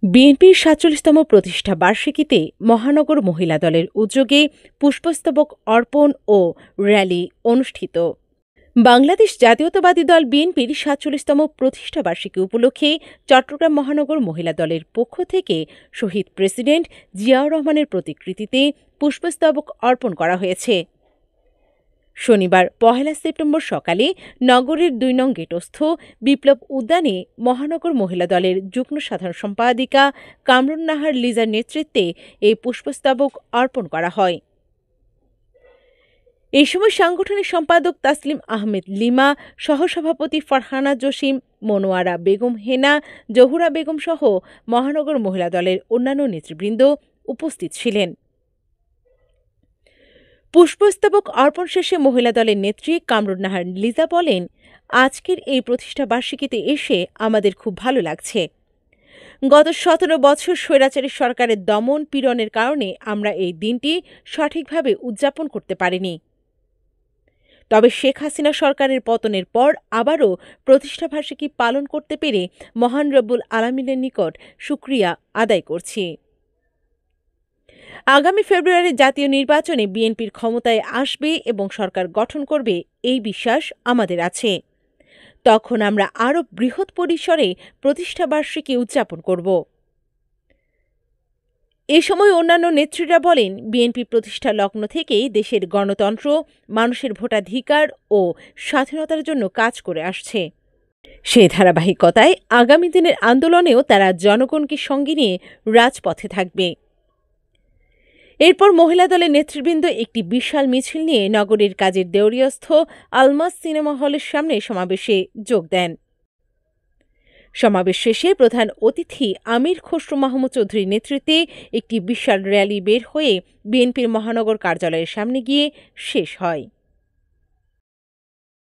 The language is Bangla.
বিএনপির ৪৭তম প্রতিষ্ঠা বার্ষিকীতে মহানগর মহিলা দলের উদ্যোগে পুষ্পস্তবক অর্পণ ও র্যালি অনুষ্ঠিত। বাংলাদেশ জাতীয়তাবাদী দল বিএনপির ৪৭তম প্রতিষ্ঠা বার্ষিকী উপলক্ষে চট্টগ্রাম মহানগর মহিলা দলের পক্ষ থেকে শহীদ প্রেসিডেন্ট জিয়াউর রহমানের প্রতিকৃতিতে পুষ্পস্তবক অর্পণ করা হয়েছে। শনিবার ১ সেপ্টেম্বর সকালে নগরের ২ নং গেটস্থ বিপ্লব উদ্যানে মহানগর মহিলা দলের যুগ্ম সাধারণ সম্পাদিকা কামরুন নাহার লিজার নেতৃত্বে এই পুষ্পস্তবক অর্পণ করা হয়। এই সময় সাংগঠনিক সম্পাদক তাসলিম আহমেদ লিমা, সহসভাপতি ফারহানা জসিম, মনোয়ারা বেগম হেনা, জহুরা বেগম সহ মহানগর মহিলা দলের অন্যান্য নেতৃবৃন্দ উপস্থিত ছিলেন। পুষ্পস্তবক অর্পণ শেষে মহিলা দলের নেত্রী কামরুন নাহার লিজা বলেন, আজকের এই প্রতিষ্ঠা বার্ষিকীতে এসে আমাদের খুব ভালো লাগছে। গত ১৭ বছর স্বৈরাচারী সরকারের দমন পীড়নের কারণে আমরা এই দিনটি সঠিকভাবে উদযাপন করতে পারিনি। তবে শেখ হাসিনা সরকারের পতনের পর আবারও প্রতিষ্ঠাবার্ষিকী পালন করতে পেরে মহান রব্বুল আলামিনের নিকট শুকরিয়া আদায় করছি। আগামী ফেব্রুয়ারির জাতীয় নির্বাচনে বিএনপির ক্ষমতায় আসবে এবং সরকার গঠন করবে, এই বিশ্বাস আমাদের আছে। তখন আমরা আরও বৃহৎ পরিসরে প্রতিষ্ঠাবার্ষিকী উদযাপন করব। এ সময় অন্যান্য নেত্রীরা বলেন, বিএনপি প্রতিষ্ঠা লগ্ন থেকেই দেশের গণতন্ত্র, মানুষের ভোটাধিকার ও স্বাধীনতার জন্য কাজ করে আসছে। সেই ধারাবাহিকতায় আগামী দিনের আন্দোলনেও তারা জনগণকে সঙ্গে নিয়ে রাজপথে থাকবে। এরপর মহিলা দলের নেতৃবৃন্দ একটি বিশাল মিছিল নিয়ে নগরীর কাজের দেউরিয়াস্থ আলমাস সিনেমা হলের সামনে সমাবেশে যোগ দেন। সমাবেশ শেষে প্রধান অতিথি আমির খসরু মাহমুদ চৌধুরীর নেতৃত্বে একটি বিশাল র্যালি বের হয়ে বিএনপির মহানগর কার্যালয়ের সামনে গিয়ে শেষ হয়।